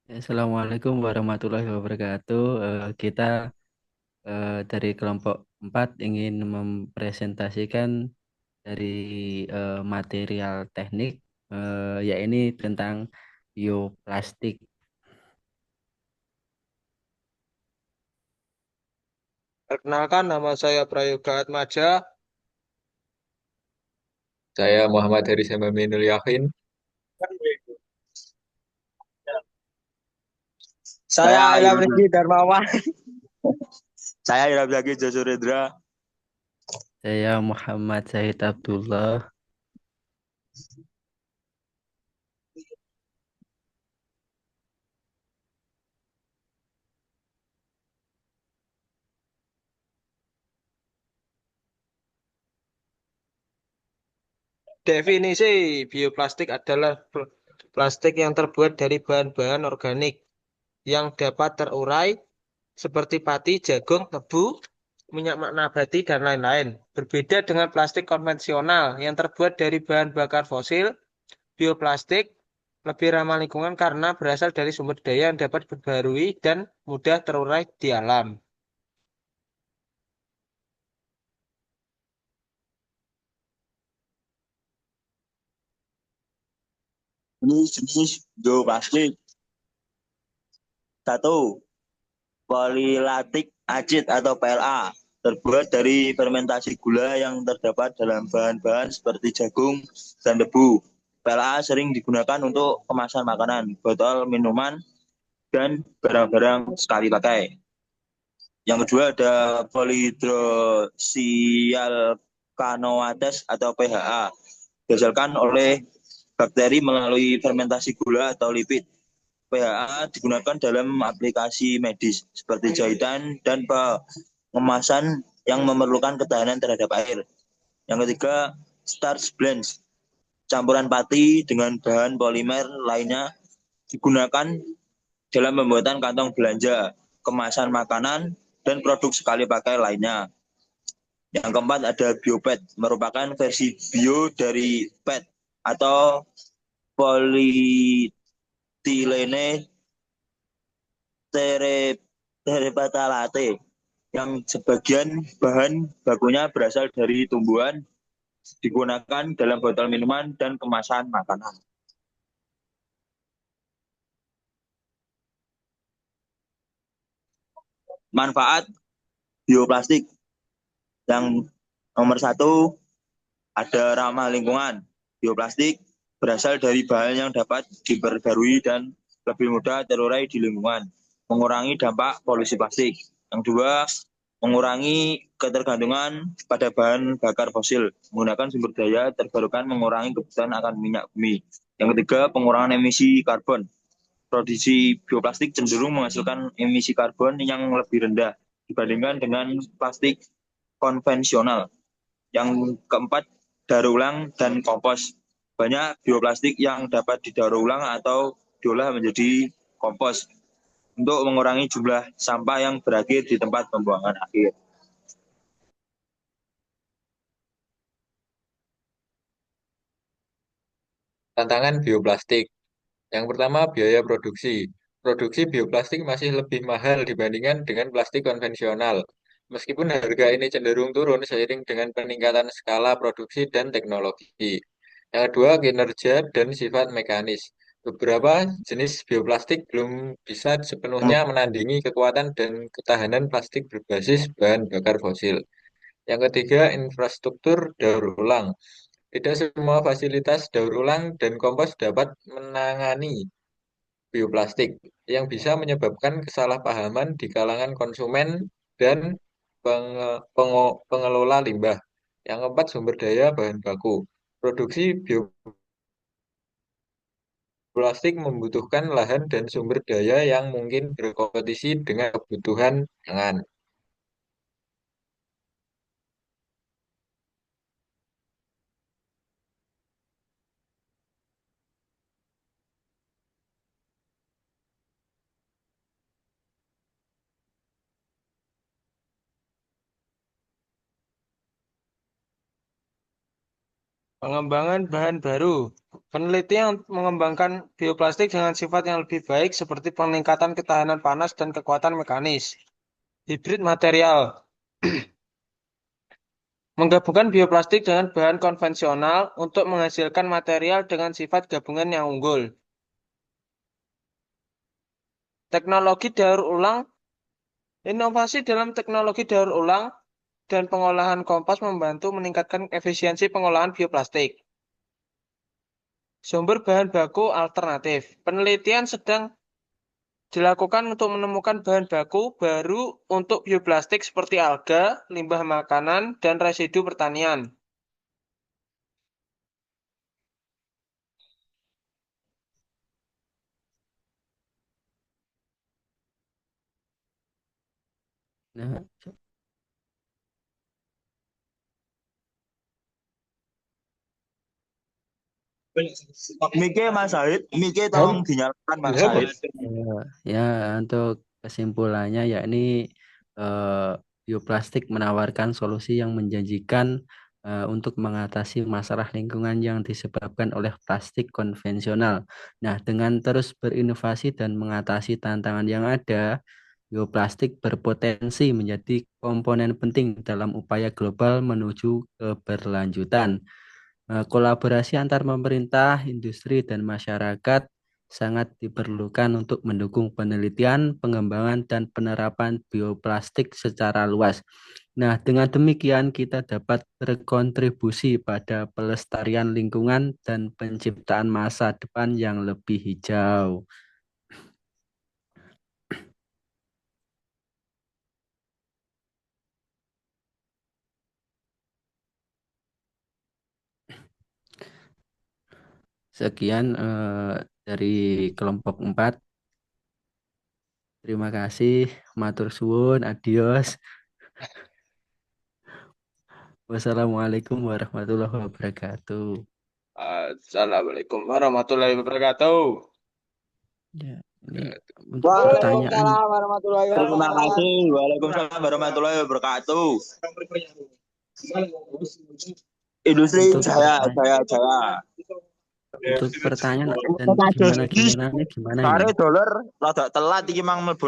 Assalamualaikum warahmatullahi wabarakatuh. Kita dari kelompok 4 ingin mempresentasikan dari material teknik, yakni tentang bioplastik. Perkenalkan, nama saya Prayoga Atmaja. Saya Muhammad Heri Samaminul Yakin. Saya Saya Ilham Ilham, Rizky Darmawan. saya Ilham Zaki Josurendra. Saya Muhammad Zahid Abdullah. Definisi bioplastik adalah plastik yang terbuat dari bahan-bahan organik yang dapat terurai seperti pati, jagung, tebu, minyak nabati, dan lain-lain. Berbeda dengan plastik konvensional yang terbuat dari bahan bakar fosil, bioplastik lebih ramah lingkungan karena berasal dari sumber daya yang dapat diperbarui dan mudah terurai di alam. Ini jenis bioplastik. Satu, polilatik acid atau PLA. Terbuat dari fermentasi gula yang terdapat dalam bahan-bahan seperti jagung dan debu. PLA sering digunakan untuk kemasan makanan, botol minuman, dan barang-barang sekali pakai. Yang kedua ada polihidroksialkanoates atau PHA. Dihasilkan oleh bakteri melalui fermentasi gula atau lipid. PHA digunakan dalam aplikasi medis seperti jahitan dan pengemasan yang memerlukan ketahanan terhadap air. Yang ketiga, starch blends. Campuran pati dengan bahan polimer lainnya digunakan dalam pembuatan kantong belanja, kemasan makanan, dan produk sekali pakai lainnya. Yang keempat ada biopet, merupakan versi bio dari PET atau polietilene terephthalate yang sebagian bahan bakunya berasal dari tumbuhan digunakan dalam botol minuman dan kemasan makanan. Manfaat bioplastik yang nomor satu ada ramah lingkungan. Bioplastik berasal dari bahan yang dapat diperbarui dan lebih mudah terurai di lingkungan, mengurangi dampak polusi plastik. Yang dua, mengurangi ketergantungan pada bahan bakar fosil, menggunakan sumber daya terbarukan mengurangi kebutuhan akan minyak bumi. Yang ketiga, pengurangan emisi karbon. Produksi bioplastik cenderung menghasilkan emisi karbon yang lebih rendah dibandingkan dengan plastik konvensional. Yang keempat, daur ulang dan kompos. Banyak bioplastik yang dapat didaur ulang atau diolah menjadi kompos untuk mengurangi jumlah sampah yang berakhir di tempat pembuangan akhir. Tantangan bioplastik. Yang pertama, biaya produksi. Produksi bioplastik masih lebih mahal dibandingkan dengan plastik konvensional. Meskipun harga ini cenderung turun seiring dengan peningkatan skala produksi dan teknologi. Yang kedua, kinerja dan sifat mekanis. Beberapa jenis bioplastik belum bisa sepenuhnya menandingi kekuatan dan ketahanan plastik berbasis bahan bakar fosil. Yang ketiga, infrastruktur daur ulang. Tidak semua fasilitas daur ulang dan kompos dapat menangani bioplastik yang bisa menyebabkan kesalahpahaman di kalangan konsumen dan pengelola limbah. Yang keempat, sumber daya bahan baku. Produksi bioplastik membutuhkan lahan dan sumber daya yang mungkin berkompetisi dengan kebutuhan pangan. Pengembangan bahan baru. Peneliti yang mengembangkan bioplastik dengan sifat yang lebih baik seperti peningkatan ketahanan panas dan kekuatan mekanis. Hibrid material. Menggabungkan bioplastik dengan bahan konvensional untuk menghasilkan material dengan sifat gabungan yang unggul. Teknologi daur ulang. Inovasi dalam teknologi daur ulang dan pengolahan kompas membantu meningkatkan efisiensi pengolahan bioplastik. Sumber bahan baku alternatif. Penelitian sedang dilakukan untuk menemukan bahan baku baru untuk bioplastik seperti alga, limbah makanan, dan residu pertanian. Nah, Mike Mas Zahid, Mike tolong dinyalakan Mas Zahid. ya, untuk kesimpulannya yakni bioplastik menawarkan solusi yang menjanjikan untuk mengatasi masalah lingkungan yang disebabkan oleh plastik konvensional. Nah, dengan terus berinovasi dan mengatasi tantangan yang ada, bioplastik berpotensi menjadi komponen penting dalam upaya global menuju keberlanjutan. Kolaborasi antar pemerintah, industri, dan masyarakat sangat diperlukan untuk mendukung penelitian, pengembangan, dan penerapan bioplastik secara luas. Nah, dengan demikian kita dapat berkontribusi pada pelestarian lingkungan dan penciptaan masa depan yang lebih hijau. Sekian dari kelompok 4. Terima kasih. Matur suwun. Adios. Wassalamualaikum warahmatullahi wabarakatuh. Assalamualaikum warahmatullahi wabarakatuh. Ya, ini untuk pertanyaan. Waalaikumsalam warahmatullahi wabarakatuh. Terima kasih. Waalaikumsalam warahmatullahi wabarakatuh. Industri Untuk Jaya. Untuk pertanyaan dan gimana ini? Kare dolar rada telat iki mang mlebu